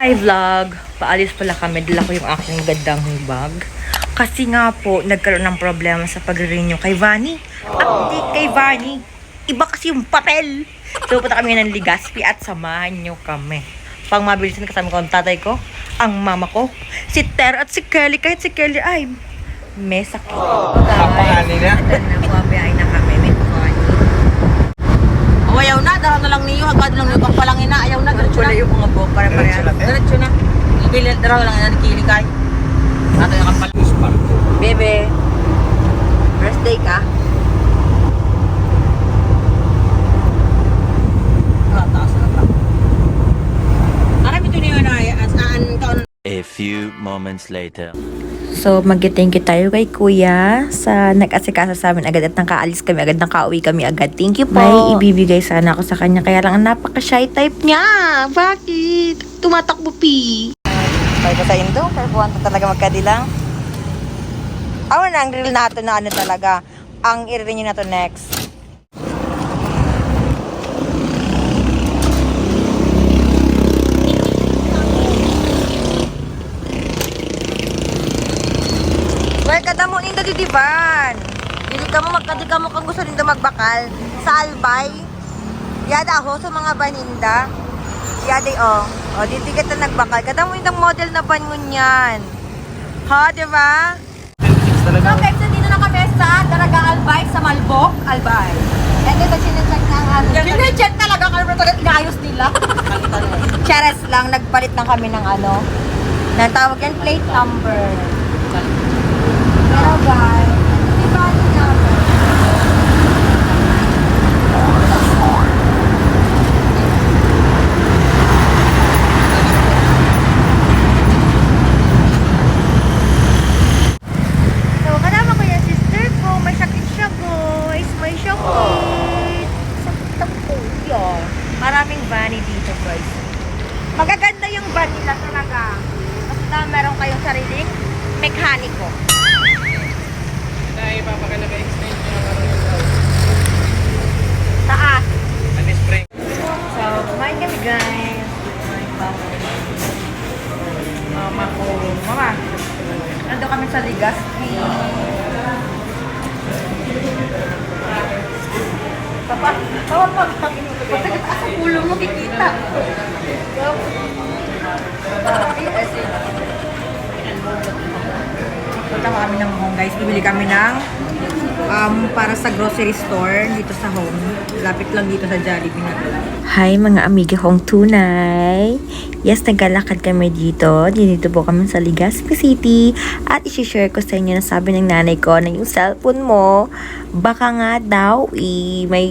Hi vlog! Paalis pala kami. Dala ko yung aking magandang bag. Kasi nga po, nagkaroon ng problema sa pag-renew kay Vani. Update kay Vani. Iba kasi yung papel. So, punta kami ng Legazpi at samahan nyo kami. Pang mabilisan kasama ko ang tatay ko, ang mama ko, si Ter at si Kelly. Kahit si Kelly ay may sakit. Papahani na? Nabuhabiyay na kami. May Vani. O, ayaw na. Dahil na lang niyo. Agad lang niyo. Pangpalangin na. Ayaw na. Diretso Wala na. yung mga buhok para pareha. Diretso na. Ibilil. Daraw lang yan. Nakikili kay. Ato yung kapal. Bebe, birthday ka? Taas na lang. Aram ito niyo na. Saan kaon. A few moments later. So, mag-thank you tayo kay Kuya sa nag-asikasa sa amin agad at nakaalis kami agad, nakauwi kami agad. Thank you po. May ibibigay sana ako sa kanya, kaya lang ang napaka-shy type niya. Bakit? Tumatakbo, pi. Tayo pa sa Indo, pero buwan talaga magkadilang. Ano na ang reel natin na ano talaga, ang i-renew na to next. Well, kada mo ninda di diban. Dili ka mo magkadi ka mo kung gusto ninda magbakal sa Albay. Yada ako sa mga baninda. Yada o dito kita nagbakal. Kada mo nindang model na bangon yan. Ha, di ba? So guys, dito na kami sa Daraga Albay sa Malbok, Albay. And then sinecheck na ang ano. Sinecheck talaga kami talaga inaayos nila. Chares lang, nagpalit lang kami ng ano. Nang tawag yan, plate number. Pero guys, di ba ano number? So, kadama ko yung sister ko. May sakit siya, guys. May sakit. Sakit po yun. Maraming Vani dito, guys. Magaganda yung van nila talaga. Basta meron kayong sariling mekaniko. Dahil papakala ka extension ng araw yung daw. Taas. Ano spring? So, kumain kami, guys. Kumain pa ako. Mama ko. Mama, nandun kami sa Legazpi. Papa, patagat sa ulo mo, kikita. Punta kami ng home, guys. Bibili kami ng para sa grocery store dito sa home. Lapit lang dito sa Jollibee na. Hi mga amiga kong tunay. Yes, naglalakad kami dito. Dito po kami sa Legazpi City. At isi-share ko sa inyo na sabi ng nanay ko na yung cellphone mo, baka nga daw may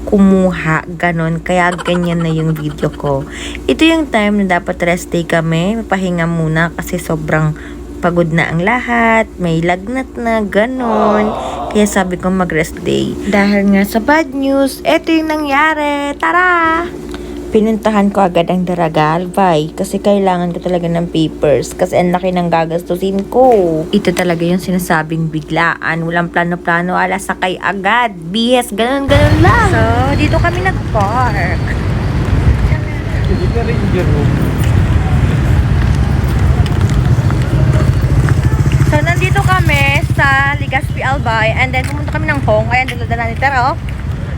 kumuha, ganon. Kaya ganyan na yung video ko. Ito yung time na dapat rest day kami. Pahinga muna kasi sobrang pagod na ang lahat, may lagnat na, ganon. Kaya sabi ko mag-rest day. Dahil nga sa bad news, eto yung nangyari. Tara! Pinuntahan ko agad ang Daraga Albay kasi kailangan ko talaga ng papers kasi ang laki ng gagastusin ko. Ito talaga yung sinasabing biglaan. Walang plano-plano, ala sakay agad. BS, ganon-ganon lang. So, dito kami nag-park. Hindi na ranger room. So, nandito kami sa Legazpi Albay and then pumunta kami ng Hong. Ayan, dala ni Tero.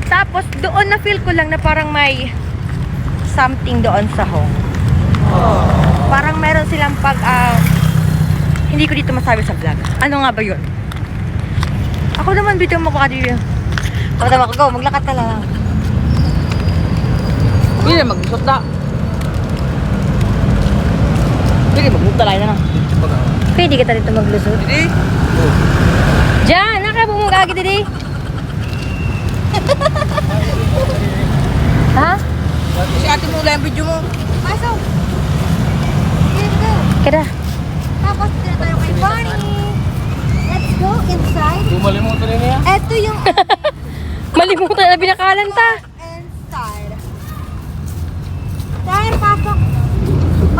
Tapos, doon na feel ko lang na parang may something doon sa Hong. Parang meron silang hindi ko dito masabi sa vlog. Ano nga ba yun? Ako naman, bitaw mo ko kadi. Tama ko, go. Maglakad ka lang. Pili mag-isot na. Pili mag-mutalay na na. Pwede kita dito maglusot. Hindi. Diyan, nakabumog agad dito. Ha? Si ate mo ulit ang video mo. Pasok. Dito. Kira. Tapos dito tayo kay Bonnie. Let's go inside. Lumalimutan na niya. Ito yung malimutan na binakalan ta. Inside. Dahil pasok.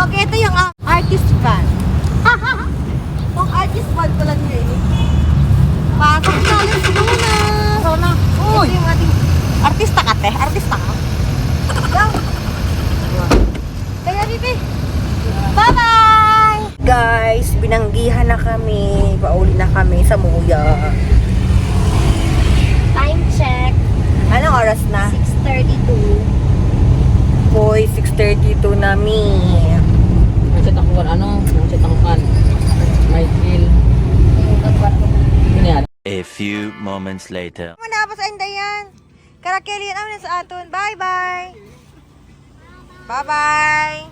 Okay, ito yung artist van. Ang artist van pala niya eh. Pasok na, let's go na. So na. Uy. Ito yung ating artista ka, te. Artista ka. Go. Kaya Guys, binanggihan na kami. Pauli na kami sa Muya. Time check, Anong oras na? 6:32. Boy, 6:32 na mi. Nang-chat ako kan, nang-chat ako kan. Michael. Ini ada. A few moments later. Manapa sa inday yan. Karakeli yan namin sa aton. Bye-bye. Bye-bye.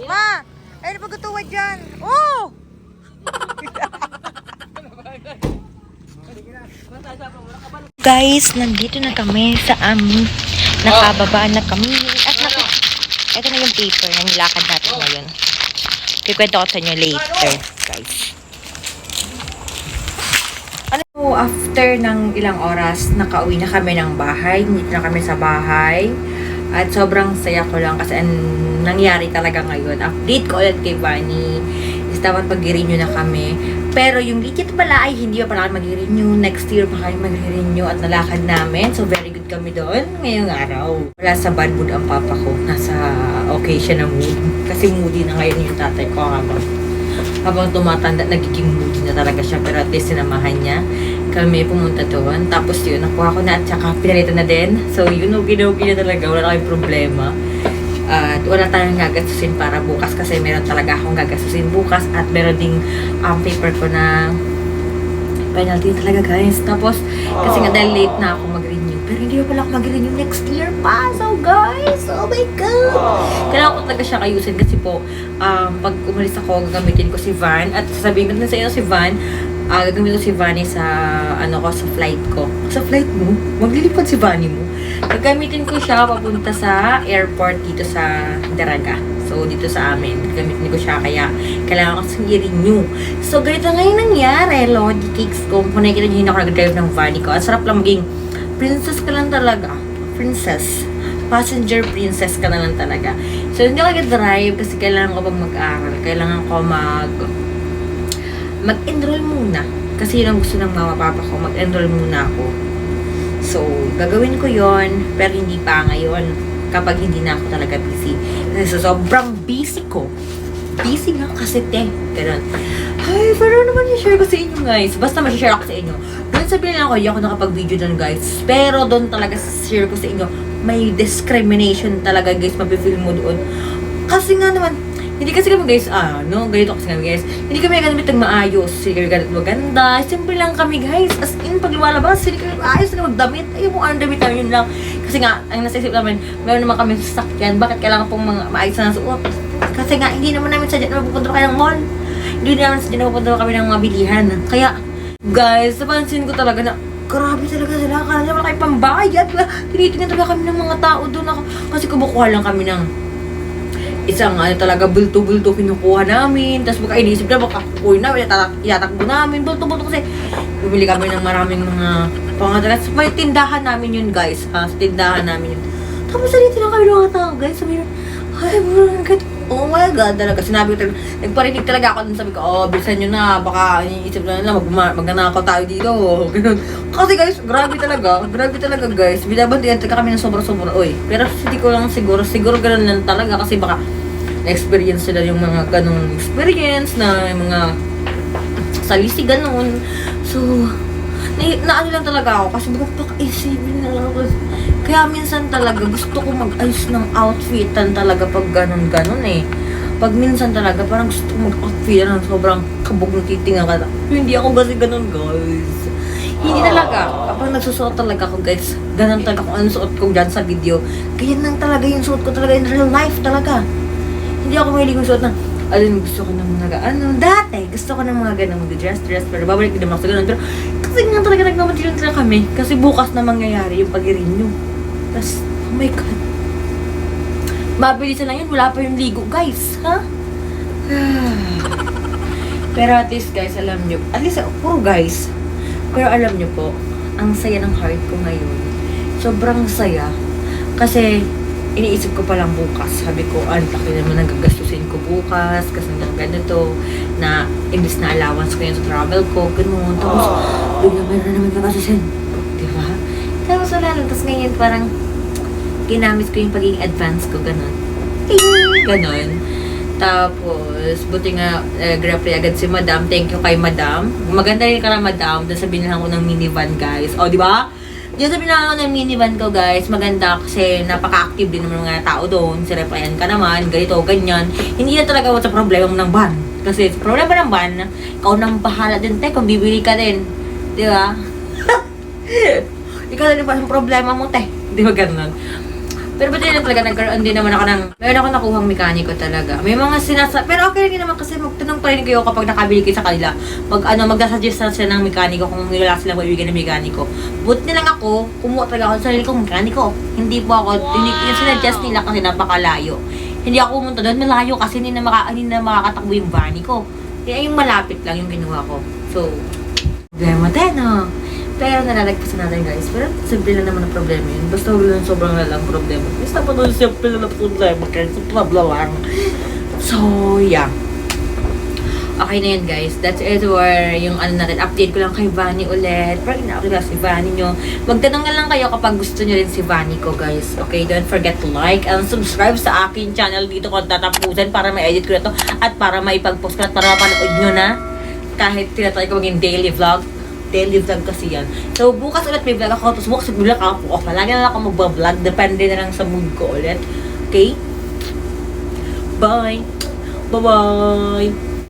Ma! Ayun na pagkatuwa dyan. Oh! Guys, nandito na kami sa amin. Nakababa na kami. At ito na yung paper na nilakad natin ngayon. Kikwento ko sa inyo later, guys. Ano, after ng ilang oras, nakauwi na kami ng bahay. Nandito na kami sa bahay. At sobrang saya ko lang kasi nangyari talaga ngayon. Update ko ulit kay Vani. Is dapat mag-renew na kami. Pero yung legit pala ay hindi pa pala mag-renew. Next year pa kami mag-renew at nalakad namin. So very good kami doon ngayong araw. Wala sa bad mood ang papa ko. Nasa okay siya na mood. Kasi moody na ngayon yung tatay ko. Habang tumatanda, nagiging moody na talaga siya. Pero at least sinamahan niya. Kami pumunta doon. Tapos yun, nakuha ko na at saka pinalitan na din. So yun, okay na talaga. Wala na kayong problema. At wala tayong gagastusin para bukas kasi meron talaga akong gagastusin bukas at meron ding paper ko na penalty talaga guys. Tapos kasi nga dahil late na ako mag-renew pero hindi pa pala ako mag-renew next year pa. So guys, oh my god, kailangan ko talaga siya kayusin kasi po pag umalis ako gagamitin ko si Van at sasabihin ko na sa inyo si Van gagamitin ko si Vani sa sa flight ko. Sa flight mo? Maglilipad si Vani mo? Gagamitin ko siya papunta sa airport dito sa Daraga. So, dito sa amin. Gagamitin ko siya kaya kailangan ko i-renew. So, ganito ngayon nangyari. Lodi cakes ko. Kung nakikita nyo, hindi ako nag-drive ng Vani ko. Ang sarap lang maging princess ka lang talaga. Princess. Passenger princess ka na lang talaga. So, hindi ako nag-drive kasi kailangan ko pag mag-aaral. Kailangan ko mag-enroll muna. Kasi yun ang gusto ng mama papa ko. Mag-enroll muna ako. So, gagawin ko yon pero hindi pa ngayon. Kapag hindi na ako talaga busy. Kasi sobrang busy ko. Busy nga kasi ganun. Ay, pero naman i-share ko sa inyo guys. Basta ma-share ako sa inyo. Doon sabihin lang ako, hindi ako nakapag-video doon guys. Pero doon talaga share ko sa inyo. May discrimination talaga guys. Mapifeel mo doon. Kasi nga naman, hindi kasi kami guys, ganito kasi kami guys. Hindi kami ganito ng maayos. Hindi kami ganito maganda. Simple lang kami guys. As in, pag lumalabas, hindi kami maayos na magdamit. Ayaw mo ang damit namin, yun lang. Kasi nga, ang nasa isip namin, meron naman kami sasakyan. Bakit kailangan pong mga maayos na nasuot? Kasi nga, hindi naman namin sadya na mapupunta kayo ng mall. Hindi naman sadya na mapupunta kami ng mga bilihan. Kaya, guys, napansin ko talaga na, grabe talaga sila. Akala nila wala kayo pambayad. Tinitingnan talaga kami ng mga tao doon. Kasi kumukuha lang kami ng isang talaga bulto-bulto kinukuha namin. Tapos baka iniisip na baka kukuhin namin, iyatakbo namin. Bulto-bulto kasi bumili kami ng maraming mga pangatala. So, may tindahan namin yun guys. Sa tindahan namin yun. Tapos saliti lang kami ng mga tao guys. Sabi yun, ay, oh my god, talaga. Sinabi ko talaga, nagparinig talaga ako. Sabi ko, bilisan nyo na. Baka iniisip na nila, magnanakaw tayo dito. Ganun. Kasi guys, grabe talaga guys. Binabantiyan talaga kami ng sobra-sobra. Uy, pero hindi ko lang siguro ganun lang talaga. Kasi baka na-experience sila yung mga ganung experience na yung mga salisi ganun. So, naano lang talaga ako. Kasi baka isipin na lang ako. Kaya minsan talaga gusto ko mag-ayos ng outfitan talaga pag ganun-ganun eh. Pag minsan talaga parang gusto ko mag-outfit ng sobrang kabog ng titinga ka. Hindi ako kasi ganun guys. Hindi talaga. Kapag nagsusuot talaga ako guys, ganun talaga kung anong suot ko dyan sa video. Ganyan lang talaga yung suot ko talaga in real life talaga. Hindi ako mahilig yung suot ng gusto ko ng mga dati gusto ko ng mga ganun mag-dress pero babalik din naman sa ganun. Pero kasi nga talaga nagmamatilyon talaga kami. Kasi bukas na mangyayari yung pag-renew. Tapos, oh my god. Mabilisan lang yun. Wala pa yung ligo, guys. Ha? Pero at least, guys, alam nyo. At least, puro guys. Pero alam nyo po, ang saya ng heart ko ngayon. Sobrang saya. Kasi, iniisip ko palang bukas. Sabi ko, laki naman ang gagastusin ko bukas. Kasi ganito, na imbis na allowance ko yun sa travel ko. Ganun. Tapos, bigla meron naman gagastusin. Diba? Tapos wala lang. Tapos ngayon parang ginamit ko yung pagiging advance ko. Ganon. Ganon. Tapos, buti nga, nag-reply agad si Madam. Thank you kay Madam. Maganda rin ka na, Madam. Doon sa binilhan ko ng minivan, guys. O, di ba? Diyan sa binilhan ko ng minivan ko, guys. Maganda kasi napaka-active din ng mga tao doon. Si replyan ka naman, ganito, ganyan. Hindi na talaga sa problema mo ng van. Kasi sa problema ng van, ikaw nang bahala din, te, kung bibili ka din. Di ba? Ikaw na din ba ang problema mo, te? Di ba ganun? Pero ba't yun talaga nagkaroon din naman ako ng... Meron ako nakuhang mekaniko talaga. May mga pero okay rin naman kasi magtanong pa rin kayo kapag nakabili kayo sa kanila. Magdasuggest na sila ng mekaniko kung wala silang mabibigyan ng mekaniko. Buti na lang ako, kumuha talaga ako sa sarili kong mekaniko. Hindi po ako, yung sinuggest nila kasi napakalayo. Hindi ako pumunta doon, malayo kasi hindi na makakatakbo yung vani ko. Kaya yung malapit lang yung ginawa ko. So, problema din, no? Pero nalalagpasan natin, guys. Pero simple lang naman ang problema yun. Basta wala lang sobrang lalang problema. Basta pa doon simple lang ang problema. Kaya simple lang. So, yeah. Okay na yun, guys. That's it where yung ano natin. Update ko lang kay Vani ulit. Pero ina-update si Vani nyo. Magtanong na lang kayo kapag gusto nyo rin si Vani ko, guys. Okay, don't forget to like and subscribe sa akin channel dito kung tatapusin para ma-edit ko na to. At para maipag-post ko na at para mapanood nyo na. Kahit tinatry ko maging daily vlog. Daily vlog kasi yan. So, bukas ulit may vlog ako. Tapos bukas vlog ako. Palagi na lang ako mag-vlog. Depende na lang sa mood ko ulit. Okay? Bye! Bye-bye!